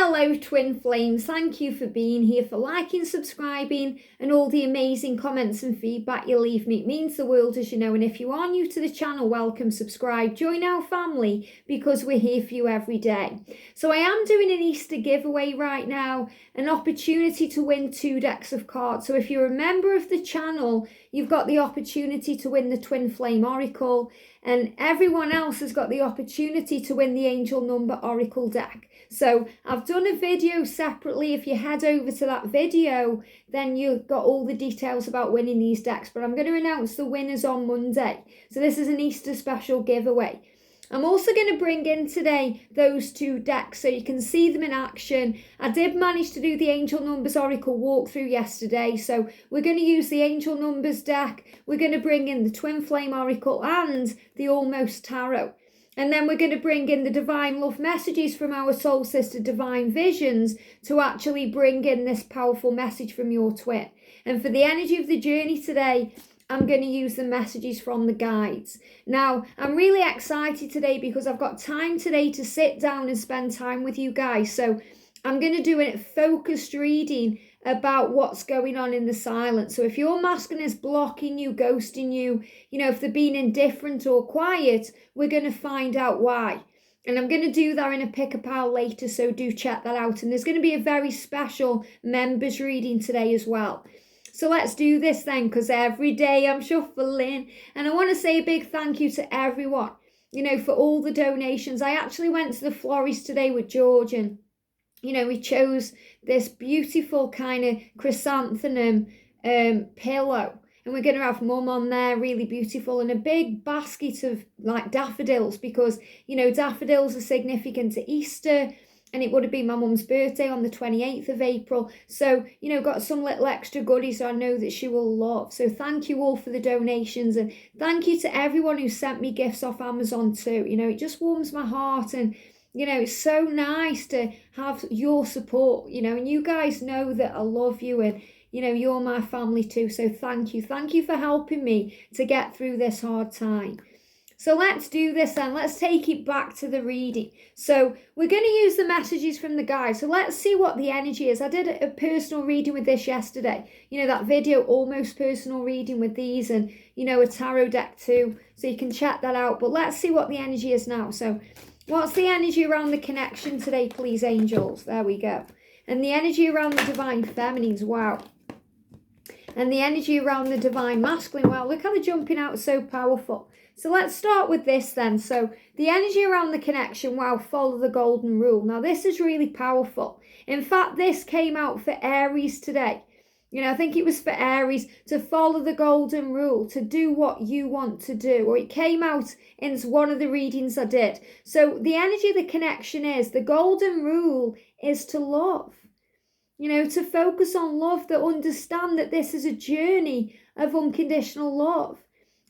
Hello twin flames, thank you for being here, for liking, subscribing and all the amazing comments and feedback you leave me. It means the world, as you know, and if you are new to the channel, welcome, subscribe, join our family because we're here for you every day. So I am doing an Easter giveaway right now, an opportunity to win 2 decks of cards. So if you're a member of the channel, you've got the opportunity to win the Twin Flame Oracle, and everyone else has got the opportunity to win the Angel Number Oracle deck. So I've done a video separately. If you head over to that video, then you've got all the details about winning these decks. But I'm going to announce the winners on Monday. So this is an Easter special giveaway. I'm also going to bring in today those 2 decks so you can see them in action. I did manage to do the Angel Numbers Oracle walkthrough yesterday, so we're going to use the Angel Numbers deck. We're going to bring in the Twin Flame Oracle and the Almost Tarot. And then we're going to bring in the Divine Love Messages from our soul sister Divine Visions to actually bring in this powerful message from your twin. And for the energy of the journey today, I'm going to use the messages from the guides. Now, I'm really excited today because I've got time today to sit down and spend time with you guys. So I'm going to do a focused reading about what's going on in the silence. So if your masculine is blocking you, ghosting you, if they're being indifferent or quiet, we're going to find out why. And I'm going to do that in a pick-a-pile later, so do check that out. And there's going to be a very special members reading today as well. So let's do this then, because every day I'm shuffling. And I want to say a big thank you to everyone, for all the donations. I actually went to the florist today with George, and we chose this beautiful kind of chrysanthemum pillow. And we're going to have mum on there, really beautiful, and a big basket of like daffodils because, daffodils are significant to Easter. And it would have been my mum's birthday on the 28th of April. So, got some little extra goodies I know that she will love. So thank you all for the donations. And thank you to everyone who sent me gifts off Amazon too. It just warms my heart. And, it's so nice to have your support, and you guys know that I love you and, you're my family too. So thank you. Thank you for helping me to get through this hard time. So let's do this then. Let's take it back to the reading. So we're going to use the messages from the guide. So let's see what the energy is. I did a personal reading with this yesterday. That video, almost personal reading with these, and, a tarot deck too. So you can check that out. But let's see what the energy is now. So what's the energy around the connection today, please, angels? There we go. And the energy around the divine feminines. Wow. And the energy around the divine masculine. Wow, look how they're jumping out, so powerful. So let's start with this then. So the energy around the connection, wow, follow the golden rule. Now this is really powerful. In fact, this came out for Aries today. I think it was for Aries to follow the golden rule, to do what you want to do. Or it came out in one of the readings I did. So the energy of the connection is, the golden rule is to love. To focus on love, that understand that this is a journey of unconditional love.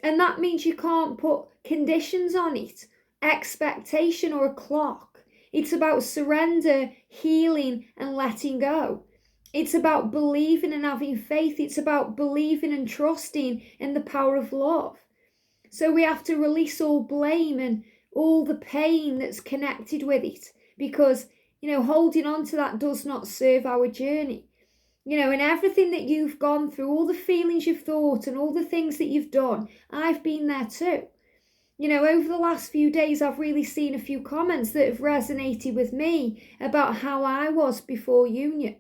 And that means you can't put conditions on it, expectation or a clock. It's about surrender, healing and letting go. It's about believing and having faith. It's about believing and trusting in the power of love. So we have to release all blame and all the pain that's connected with it, because holding on to that does not serve our journey. And everything that you've gone through, all the feelings you've thought and all the things that you've done, I've been there too. Over the last few days, I've really seen a few comments that have resonated with me about how I was before union,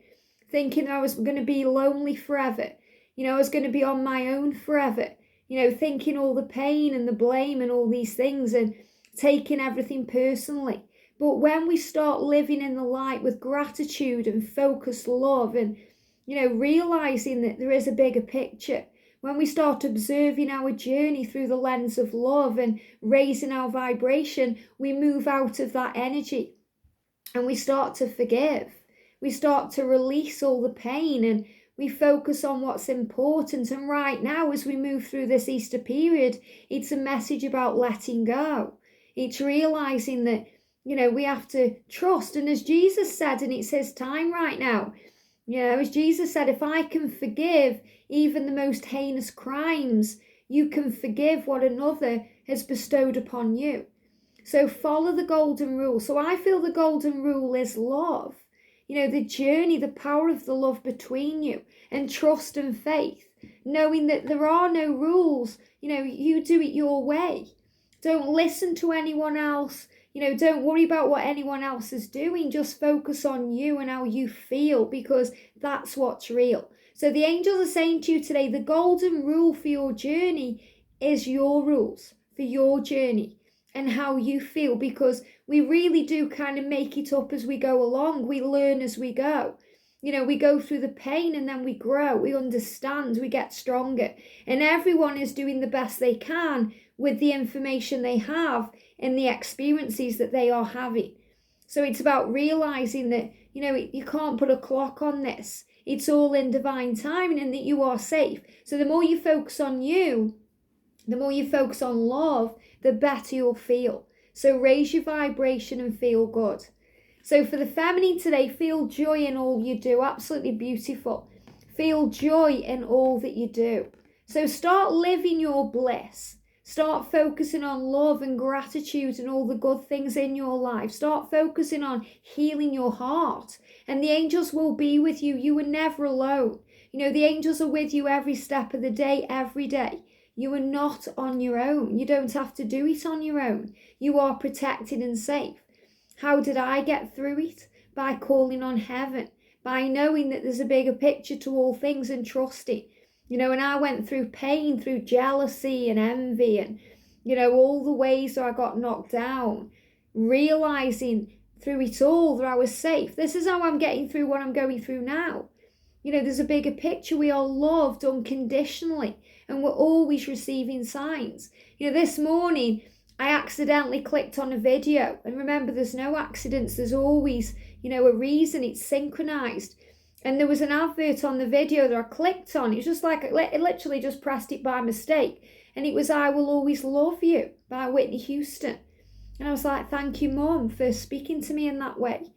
thinking I was going to be lonely forever. I was going to be on my own forever, thinking all the pain and the blame and all these things and taking everything personally. But when we start living in the light with gratitude and focused love and, realizing that there is a bigger picture, when we start observing our journey through the lens of love and raising our vibration, we move out of that energy and we start to forgive. We start to release all the pain and we focus on what's important. And right now, as we move through this Easter period, it's a message about letting go. It's realizing that we have to trust. And as Jesus said, and it's his time right now, as Jesus said, if I can forgive even the most heinous crimes, you can forgive what another has bestowed upon you. So follow the golden rule. So I feel the golden rule is love. the journey, the power of the love between you, and trust and faith, knowing that there are no rules. You do it your way. Don't listen to anyone else. Don't worry about what anyone else is doing. Just focus on you and how you feel, because that's what's real. So the angels are saying to you today, the golden rule for your journey is your rules for your journey and how you feel, because we really do kind of make it up as we go along. We learn as we go. We go through the pain and then we grow, we understand, we get stronger. And everyone is doing the best they can with the information they have and the experiences that they are having. So it's about realizing that, you can't put a clock on this. It's all in divine timing, and that you are safe. So the more you focus on you, the more you focus on love, the better you'll feel. So raise your vibration and feel good. So for the feminine today, feel joy in all you do. Absolutely beautiful. Feel joy in all that you do. So start living your bliss. Start focusing on love and gratitude and all the good things in your life. Start focusing on healing your heart. And the angels will be with you. You are never alone. The angels are with you every step of the day, every day. You are not on your own. You don't have to do it on your own. You are protected and safe. How did I get through it? By calling on heaven, by knowing that there's a bigger picture to all things and trusting. And I went through pain, through jealousy and envy and, all the ways that I got knocked down, realizing through it all that I was safe. This is how I'm getting through what I'm going through now. There's a bigger picture. We are loved unconditionally and we're always receiving signs. This morning, I accidentally clicked on a video, and remember, there's no accidents. There's always, a reason. It's synchronized. And there was an advert on the video that I clicked on. It was just like, it literally just pressed it by mistake. And it was I Will Always Love You by Whitney Houston. And I was like, thank you, Mum, for speaking to me in that way.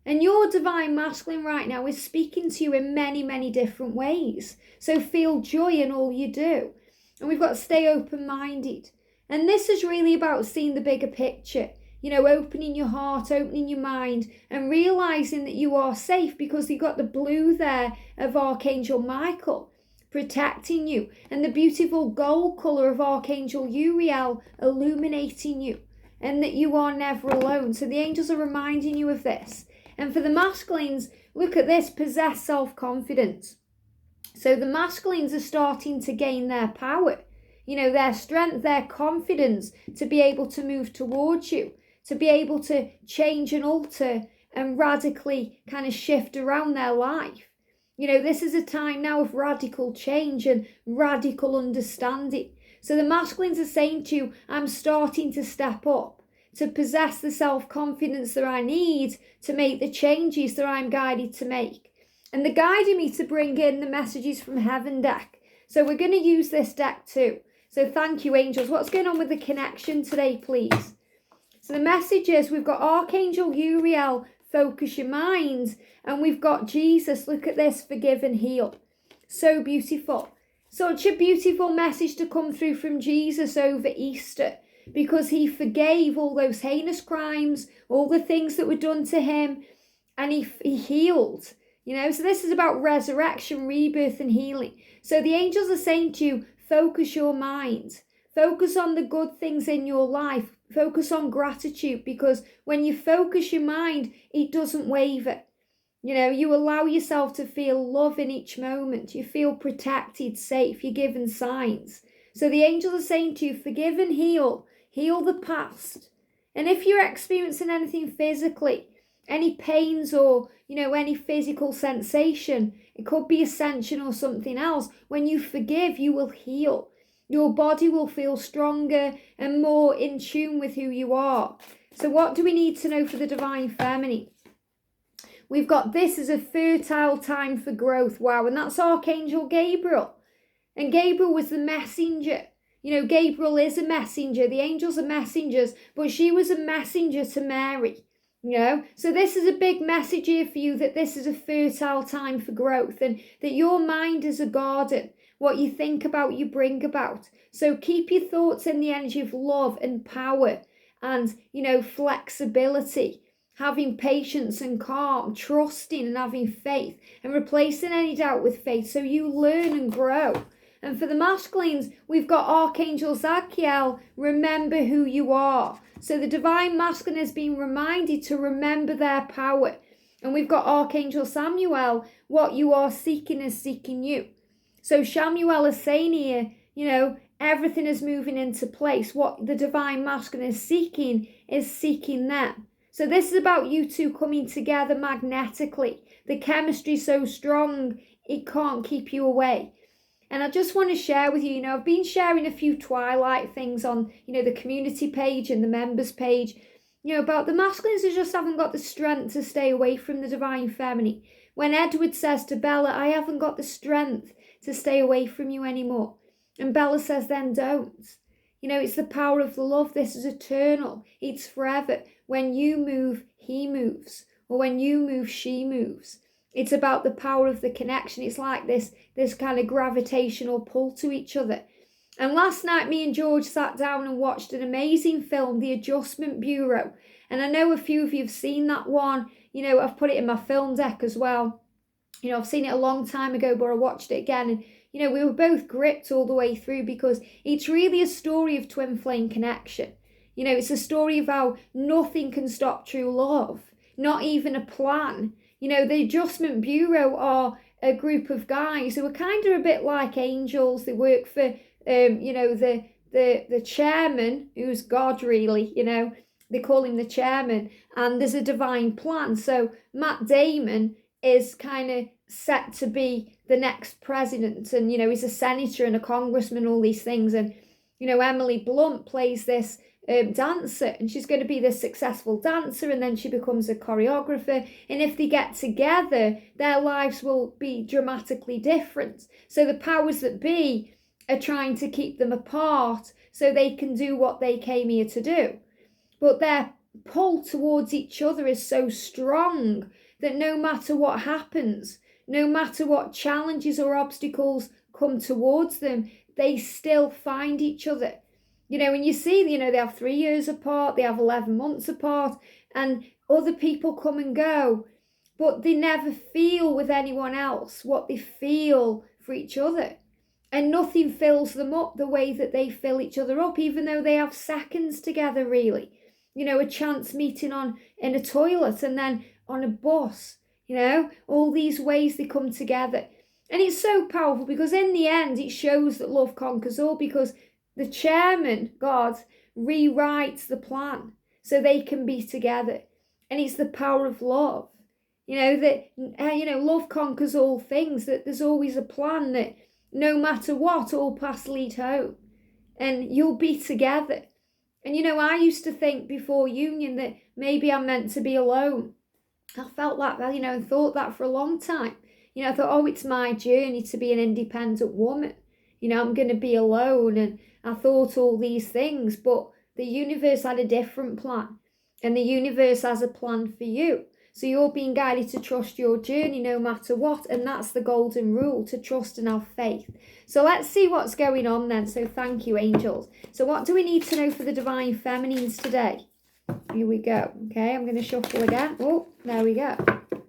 And your divine masculine right now is speaking to you in many, many different ways. So feel joy in all you do. And we've got to stay open-minded. And this is really about seeing the bigger picture, opening your heart, opening your mind, and realizing that you are safe, because you've got the blue there of Archangel Michael protecting you, and the beautiful gold color of Archangel Uriel illuminating you, and that you are never alone. So the angels are reminding you of this. And for the masculines, look at this, possess self-confidence. So the masculines are starting to gain their power. Their strength, their confidence to be able to move towards you, to be able to change and alter and radically kind of shift around their life. This is a time now of radical change and radical understanding. So the masculines are saying to you, I'm starting to step up, to possess the self-confidence that I need to make the changes that I'm guided to make. And they're guiding me to bring in the messages from Heaven deck. So we're going to use this deck too. So thank you, angels. What's going on with the connection today, please? So the message is, we've got Archangel Uriel, focus your mind. And we've got Jesus, look at this, forgive and heal. So beautiful. Such a beautiful message to come through from Jesus over Easter, because he forgave all those heinous crimes, all the things that were done to him, and he healed. So this is about resurrection, rebirth and healing. So the angels are saying to you, focus your mind. Focus on the good things in your life. Focus on gratitude, because when you focus your mind, it doesn't waver. You allow yourself to feel love in each moment. You feel protected, safe. You're given signs. So the angels are saying to you, forgive and heal. Heal the past. And if you're experiencing anything physically, any pains or, any physical sensation, it could be ascension or something else. When you forgive, you will heal. Your body will feel stronger and more in tune with who you are. So what do we need to know for the divine feminine? We've got this as a fertile time for growth. Wow. And that's Archangel Gabriel. And Gabriel was the messenger. Gabriel is a messenger. The angels are messengers. But she was a messenger to Mary. So this is a big message here for you, that this is a fertile time for growth, and that your mind is a garden. What you think about, you bring about. So keep your thoughts in the energy of love and power and, flexibility. having patience and calm, trusting and having faith, and replacing any doubt with faith so you learn and grow. And for the masculines, we've got Archangel Zadkiel, remember who you are. So the divine masculine has been reminded to remember their power. And we've got Archangel Samuel, what you are seeking is seeking you. So Samuel is saying here, everything is moving into place. What the divine masculine is seeking them. So this is about you two coming together magnetically. The chemistry is so strong, it can't keep you away. And I just want to share with you, I've been sharing a few Twilight things on, the community page and the members page, about the masculines who just haven't got the strength to stay away from the divine feminine. When Edward says to Bella, I haven't got the strength to stay away from you anymore. And Bella says, then don't. It's the power of the love. This is eternal. It's forever. When you move, he moves. Or when you move, she moves. It's about the power of the connection. It's like this kind of gravitational pull to each other. And last night, me and George sat down and watched an amazing film, The Adjustment Bureau. And I know a few of you have seen that one. I've put it in my film deck as well. I've seen it a long time ago, but I watched it again. And, we were both gripped all the way through because it's really a story of twin flame connection. It's a story of how nothing can stop true love, not even a plan. The Adjustment Bureau are a group of guys who are kind of a bit like angels. They work for, the chairman, who's God really, they call him the chairman, and there's a divine plan. So Matt Damon is kind of set to be the next president, and, he's a senator and a congressman, all these things. And, Emily Blunt plays this dancer, and she's going to be this successful dancer, and then she becomes a choreographer, and if they get together their lives will be dramatically different. So the powers that be are trying to keep them apart so they can do what they came here to do, but their pull towards each other is so strong that no matter what happens, no matter what challenges or obstacles come towards them, they still find each other. And you see, they have 3 years apart, they have 11 months apart, and other people come and go, but they never feel with anyone else what they feel for each other. And nothing fills them up the way that they fill each other up, even though they have seconds together, really. A chance meeting in a toilet and then on a bus, all these ways they come together. And it's so powerful because in the end, it shows that love conquers all, because the chairman, God, rewrites the plan so they can be together. And it's the power of love. Love conquers all things, that there's always a plan, that no matter what, all paths lead home. And you'll be together. And, I used to think before union that maybe I'm meant to be alone. I felt that, and thought that for a long time. I thought, it's my journey to be an independent woman. I'm going to be alone. And I thought all these things, but the universe had a different plan. And the universe has a plan for you. So you're being guided to trust your journey no matter what. And that's the golden rule, to trust and have faith. So let's see what's going on then. So thank you, angels. So what do we need to know for the divine feminines today? Here we go. Okay, I'm going to shuffle again. Oh, there we go.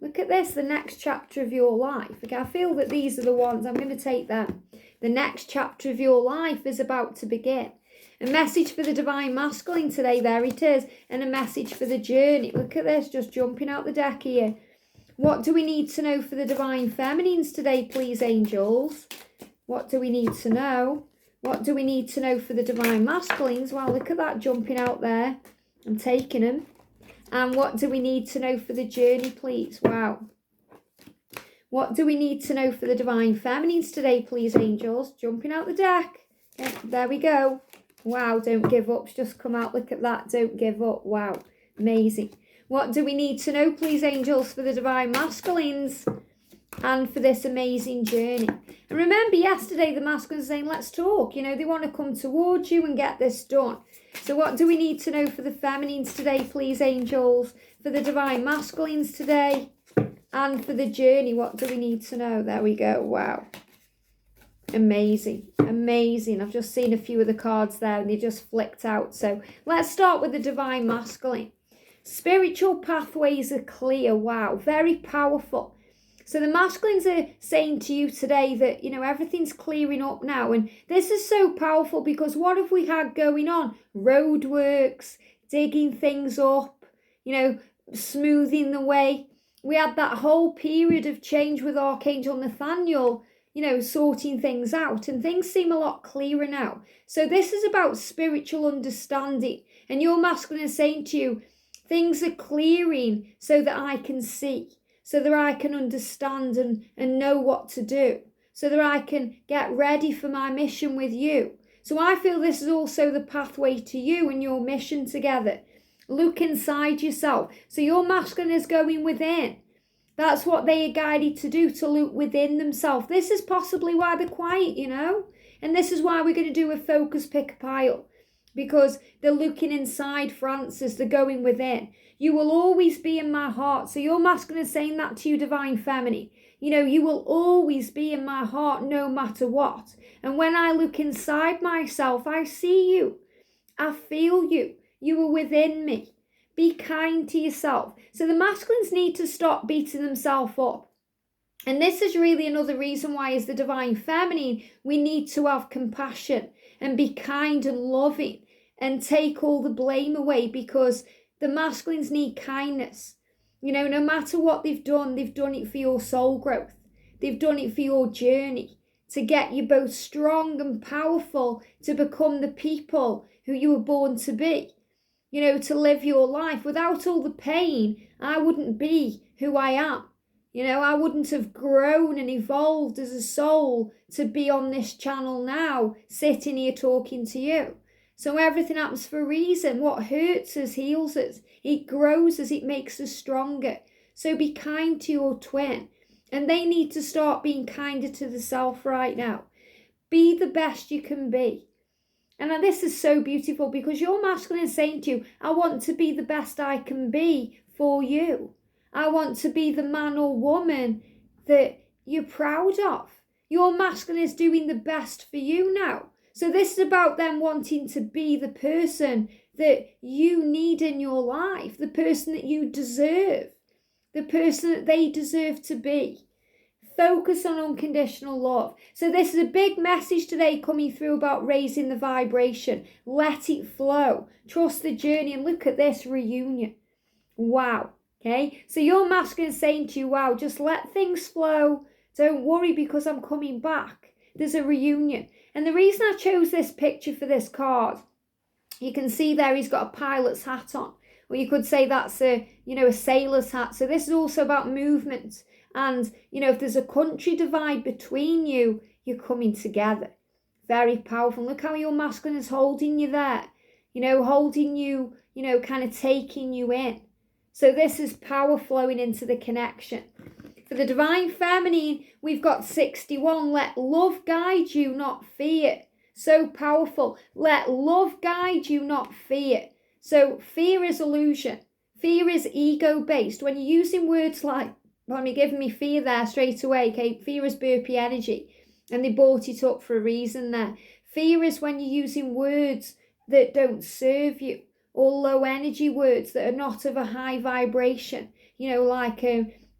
Look at this, the next chapter of your life. Okay, I feel that these are the ones. I'm going to take them. The next chapter of your life is about to begin. A message for the divine masculine today, there it is. And a message for the journey. Look at this, just jumping out the deck here. What do we need to know for the divine feminines today, please, angels? What do we need to know? What do we need to know for the divine masculines? Wow, look at that jumping out there. I'm taking them. And what do we need to know for the journey, please? Wow. What do we need to know for the divine feminines today, please, angels? Jumping out the deck. Okay, there we go. Wow, don't give up. It's just come out. Look at that. Don't give up. Wow, amazing. What do we need to know, please, angels, for the divine masculines and for this amazing journey? And remember, yesterday, the masculines saying, let's talk. They want to come towards you and get this done. So what do we need to know for the feminines today, please, angels? For the divine masculines today and for the journey, what do we need to know? There we go. Wow. Amazing. Amazing. I've just seen a few of the cards there and they just flicked out. So let's start with the divine masculine. Spiritual pathways are clear. Wow, very powerful. So the masculines are saying to you today that, everything's clearing up now. And this is so powerful because what have we had going on? Roadworks, digging things up, smoothing the way. We had that whole period of change with Archangel Nathaniel, sorting things out, and things seem a lot clearer now. So this is about spiritual understanding, and your masculine is saying to you, things are clearing so that I can see, so that I can understand and know what to do, so that I can get ready for my mission with you. So I feel this is also the pathway to you and your mission together. Look inside yourself. So your masculine is going within. That's what they are guided to do, to look within themselves. This is possibly why they're quiet, And this is why we're going to do a focus pick a pile. Because they're looking inside for answers. They're going within. You will always be in my heart. So your masculine is saying that to you, divine feminine. You will always be in my heart no matter what. And when I look inside myself, I see you. I feel you. You are within me. Be kind to yourself. So the masculines need to stop beating themselves up. And this is really another reason why, as the divine feminine, we need to have compassion and be kind and loving and take all the blame away, because the masculines need kindness. No matter what they've done it for your soul growth. They've done it for your journey, to get you both strong and powerful to become the people who you were born to be. To live your life. Without all the pain, I wouldn't be who I am. I wouldn't have grown and evolved as a soul to be on this channel now, sitting here talking to you. So everything happens for a reason. What hurts us heals us. It grows us, it makes us stronger. So be kind to your twin. And they need to start being kinder to the self right now. Be the best you can be. And this is so beautiful, because your masculine is saying to you, I want to be the best I can be for you. I want to be the man or woman that you're proud of. Your masculine is doing the best for you now. So this is about them wanting to be the person that you need in your life, the person that you deserve, the person that they deserve to be. Focus on unconditional love. So this is a big message today coming through about raising the vibration. Let it flow. Trust the journey. And look at this reunion. Wow. Okay. So your masculine is saying to you, wow, just let things flow. Don't worry, because I'm coming back. There's a reunion. And the reason I chose this picture for this card, you can see there he's got a pilot's hat on. Or you could say that's a sailor's hat. So this is also about movement. And, if there's a country divide between you, you're coming together. Very powerful. Look how your masculine is holding you there. Holding you, kind of taking you in. So this is power flowing into the connection. For the divine feminine, we've got 61. Let love guide you, not fear. So powerful. Let love guide you, not fear. So fear is illusion. Fear is ego-based. When you're using words like, you're giving me fear there straight away. Okay, fear is burpee energy, and they brought it up for a reason there. Fear is when you're using words that don't serve you, or low energy words that are not of a high vibration. Like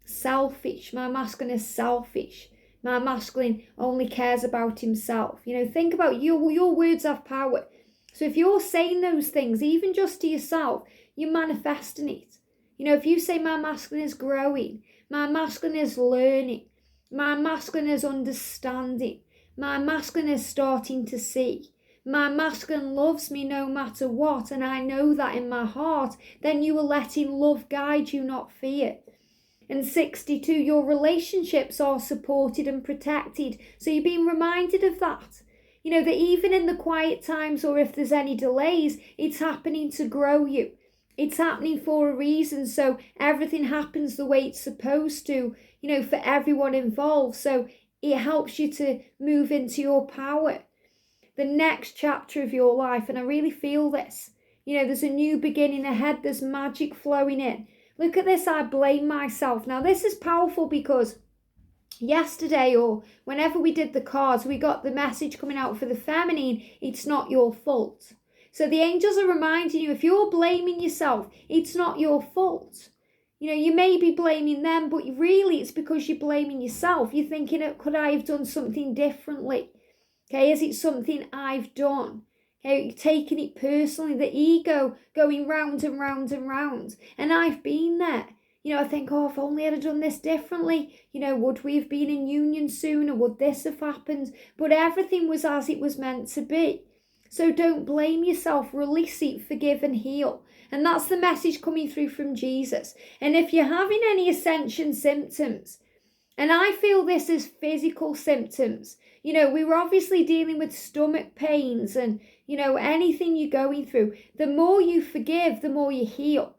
selfish. My masculine is selfish. My masculine only cares about himself. Think about your words have power. So if you're saying those things, even just to yourself, you're manifesting it. If you say my masculine is growing, my masculine is learning, my masculine is understanding, my masculine is starting to see, my masculine loves me no matter what, and I know that in my heart, then you are letting love guide you, not fear. And 62, your relationships are supported and protected. So you're being reminded of that. That even in the quiet times, or if there's any delays, it's happening to grow you. It's happening for a reason. So everything happens the way it's supposed to, for everyone involved. So it helps you to move into your power. The next chapter of your life, and I really feel this. There's a new beginning ahead. There's magic flowing in. Look at this, I blame myself. Now this is powerful because yesterday, or whenever we did the cards, we got the message coming out for the feminine, it's not your fault. So the angels are reminding you, if you're blaming yourself, it's not your fault. You may be blaming them, but really it's because you're blaming yourself. You're thinking, could I have done something differently? Okay, is it something I've done? Okay, you're taking it personally, the ego going round and round and round. And I've been there. I think, if only I'd have done this differently, would we have been in union sooner? Would this have happened? But everything was as it was meant to be. So don't blame yourself, release it, forgive and heal. And that's the message coming through from Jesus. And if you're having any ascension symptoms, and I feel this as physical symptoms, we were obviously dealing with stomach pains and, anything you're going through, the more you forgive, the more you heal.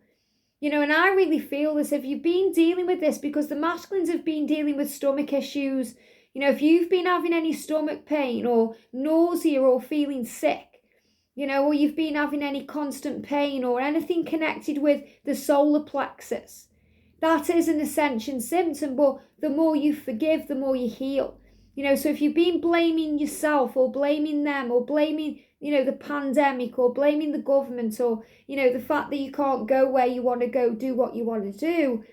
And I really feel this, if you've been dealing with this, because the masculines have been dealing with stomach issues, if you've been having any stomach pain or nausea or feeling sick, or you've been having any constant pain or anything connected with the solar plexus, that is an ascension symptom. But the more you forgive, the more you heal. So if you've been blaming yourself or blaming them or blaming, the pandemic or blaming the government or, the fact that you can't go where you want to go, do what you want to do,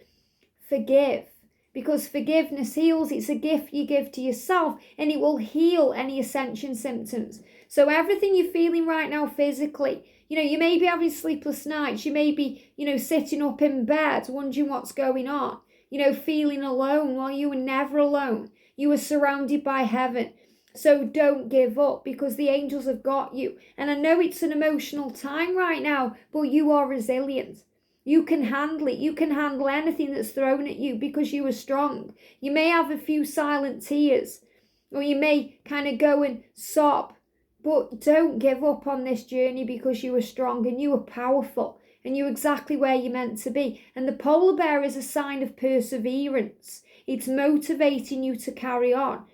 forgive. Because forgiveness heals. It's a gift you give to yourself and it will heal any ascension symptoms. So everything you're feeling right now physically, you may be having sleepless nights. You may be, sitting up in bed wondering what's going on, feeling alone. Well, you were never alone. You were surrounded by heaven. So don't give up because the angels have got you. And I know it's an emotional time right now, but you are resilient. You can handle it. You can handle anything that's thrown at you because you are strong. You may have a few silent tears or you may kind of go and sob, but don't give up on this journey because you are strong and you are powerful and you're exactly where you're meant to be. And the polar bear is a sign of perseverance. It's motivating you to carry on.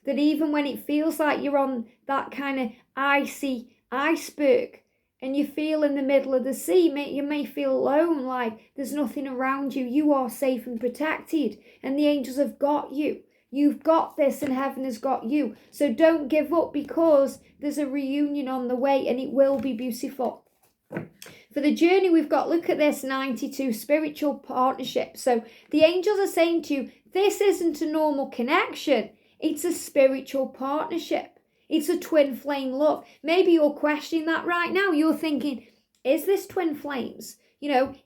That even when it feels like you're on that kind of icy iceberg and you feel in the middle of the sea, you may feel alone, like there's nothing around you. You are safe and protected and the angels have got you. You've got this and heaven has got you. So don't give up because there's a reunion on the way and it will be beautiful. For the journey we've got, look at this, 92, spiritual partnership. So the angels are saying to you, this isn't a normal connection. It's a spiritual partnership. It's a twin flame love. Maybe you're questioning that right now. You're thinking, is this twin flames?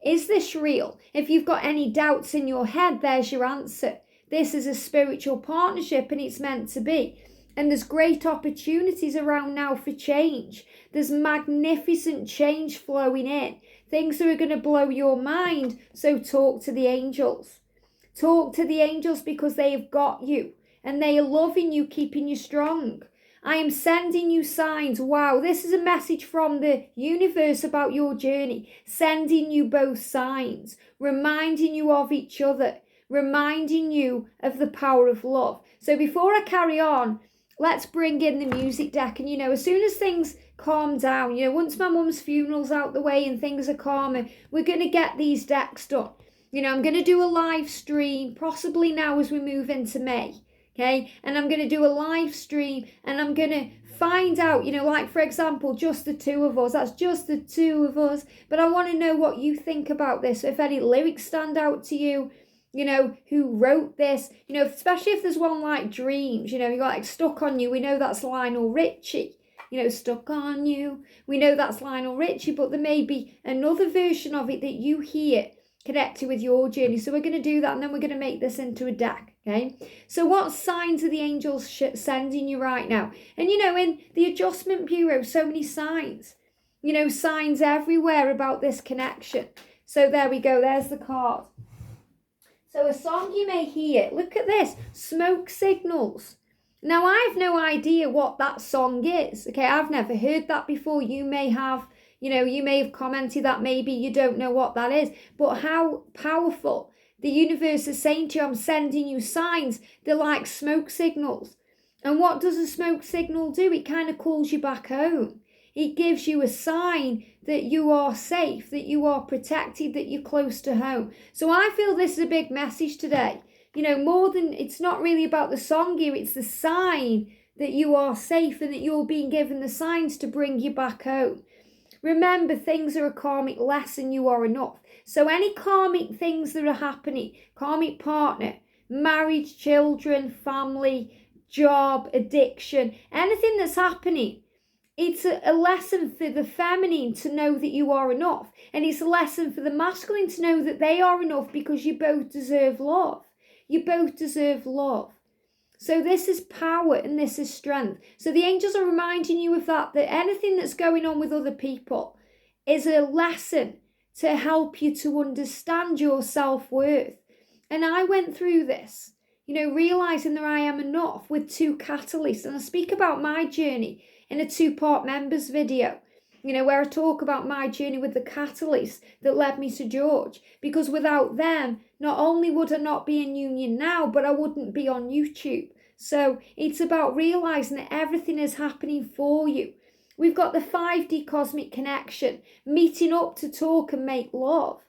Is this real? If you've got any doubts in your head, there's your answer. This is a spiritual partnership and it's meant to be. And there's great opportunities around now for change. There's magnificent change flowing in. Things that are going to blow your mind. So talk to the angels. Talk to the angels because they have got you. And they are loving you, keeping you strong. I am sending you signs. Wow, this is a message from the universe about your journey. Sending you both signs. Reminding you of each other. Reminding you of the power of love. So before I carry on, let's bring in the music deck. And, as soon as things calm down, once my mum's funeral's out the way and things are calmer, we're going to get these decks done. I'm going to do a live stream, possibly now as we move into May. Okay, and I'm going to do a live stream and I'm going to find out, like for example, just the two of us, that's just the two of us. But I want to know what you think about this. If any lyrics stand out to you, who wrote this, especially if there's one like Dreams, you got like Stuck on You. We know that's Lionel Richie, Stuck on You. We know that's Lionel Richie, but there may be another version of it that you hear connected with your journey. So we're going to do that and then we're going to make this into a deck. Okay, so what signs are the angels sending you right now? And in the adjustment bureau, so many signs, signs everywhere about this connection. So there we go, there's the card. So a song you may hear, look at this, Smoke Signals. Now I've no idea what that song is. Okay, I've never heard that before. You may have, you may have commented that maybe you don't know what that is, but how powerful. The universe is saying to you, I'm sending you signs. They're like smoke signals. And what does a smoke signal do? It kind of calls you back home. It gives you a sign that you are safe, that you are protected, that you're close to home. So I feel this is a big message today. More than, it's not really about the song here, it's the sign that you are safe and that you're being given the signs to bring you back home. Remember, things are a karmic lesson. You are enough. So any karmic things that are happening, karmic partner, marriage, children, family, job, addiction, anything that's happening, it's a lesson for the feminine to know that you are enough. And it's a lesson for the masculine to know that they are enough, because you both deserve love. You both deserve love. So this is power and this is strength. So the angels are reminding you of that anything that's going on with other people is a lesson to help you to understand your self-worth. And I went through this, realizing that I am enough with 2 catalysts. And I speak about my journey in a 2-part members video, where I talk about my journey with the catalyst that led me to George. Because without them, not only would I not be in union now, but I wouldn't be on YouTube. So it's about realizing that everything is happening for you. We've got the 5D cosmic connection, meeting up to talk and make love.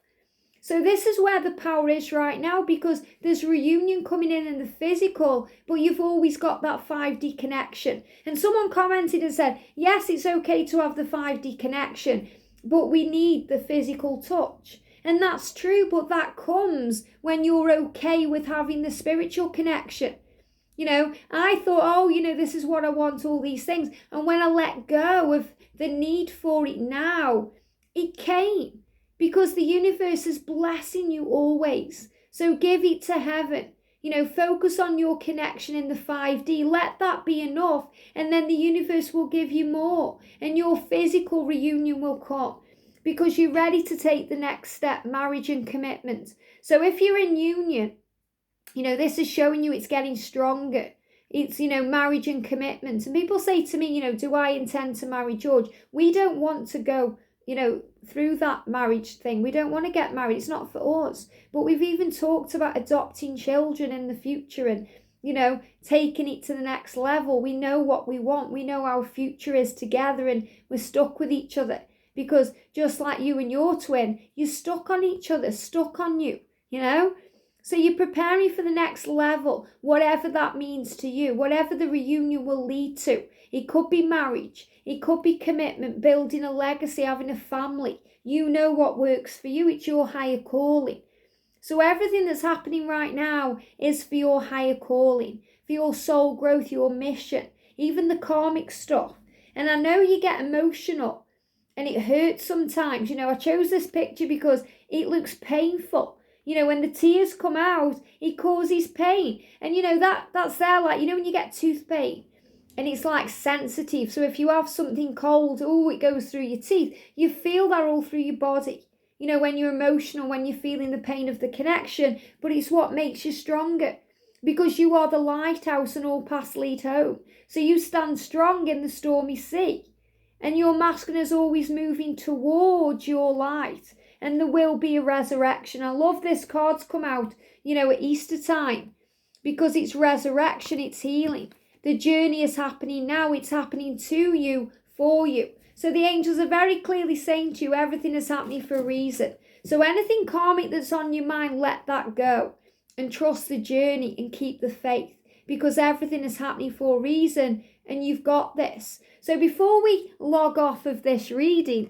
So this is where the power is right now, because there's reunion coming in the physical, but you've always got that 5D connection. And someone commented and said, yes, it's okay to have the 5D connection, but we need the physical touch. And that's true, but that comes when you're okay with having the spiritual connection. I thought, this is what I want, all these things. And when I let go of the need for it now, it came. Because the universe is blessing you always. So give it to heaven. Focus on your connection in the 5D. Let that be enough. And then the universe will give you more. And your physical reunion will come. Because you're ready to take the next step, marriage and commitment. So if you're in union, this is showing you it's getting stronger. It's, marriage and commitment. And people say to me, do I intend to marry George? We don't want to go through that marriage thing. We don't want to get married. It's not for us. But we've even talked about adopting children in the future and, taking it to the next level. We know what we want. We know our future is together, and we're stuck with each other. Because just like you and your twin, you're stuck on each other, stuck on you, So you're preparing for the next level, whatever that means to you, whatever the reunion will lead to. It could be marriage. It could be commitment, building a legacy, having a family. You know what works for you. It's your higher calling. So everything that's happening right now is for your higher calling, for your soul growth, your mission, even the karmic stuff. And I know you get emotional and it hurts sometimes. I chose this picture because it looks painful. When the tears come out, it causes pain. And that's there, like, when you get tooth pain. And it's like sensitive. So if you have something cold, it goes through your teeth. You feel that all through your body. When you're emotional, when you're feeling the pain of the connection. But it's what makes you stronger. Because you are the lighthouse and all paths lead home. So you stand strong in the stormy sea. And your masculine is always moving towards your light. And there will be a resurrection. I love this card's come out, at Easter time. Because it's resurrection, it's healing. The journey is happening now. It's happening to you, for you. So the angels are very clearly saying to you, everything is happening for a reason. So anything karmic that's on your mind, let that go. And trust the journey and keep the faith. Because everything is happening for a reason. And you've got this. So before we log off of this reading,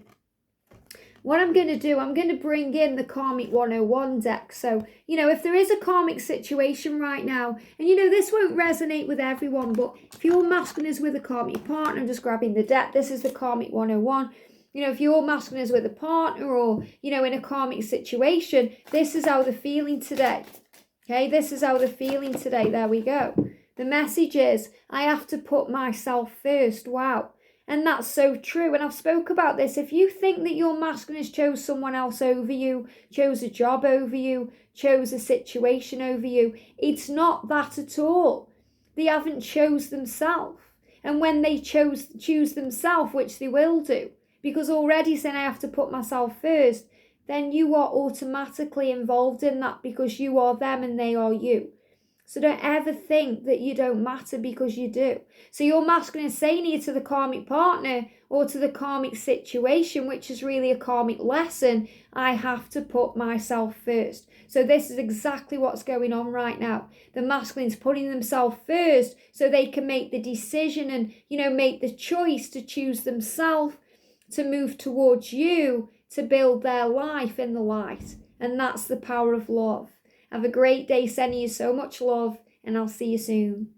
what I'm going to do, I'm going to bring in the Karmic 101 deck. So, if there is a karmic situation right now, and this won't resonate with everyone, but if your masculine is with a karmic partner, I'm just grabbing the deck. This is the Karmic 101. If your masculine is with a partner or, in a karmic situation, this is how they're feeling today. Okay, this is how they're feeling today. There we go. The message is, I have to put myself first. Wow. And that's so true. And I've spoke about this. If you think that your masculine has chose someone else over you, chose a job over you, chose a situation over you, it's not that at all. They haven't chose themselves. And when they choose themselves, which they will do, because already saying I have to put myself first, then you are automatically involved in that because you are them and they are you. So don't ever think that you don't matter, because you do. So your masculine is saying here to the karmic partner or to the karmic situation, which is really a karmic lesson, I have to put myself first. So this is exactly what's going on right now. The masculine is putting themselves first so they can make the decision and, make the choice to choose themselves, to move towards you to build their life in the light. And that's the power of love. Have a great day, sending you so much love, and I'll see you soon.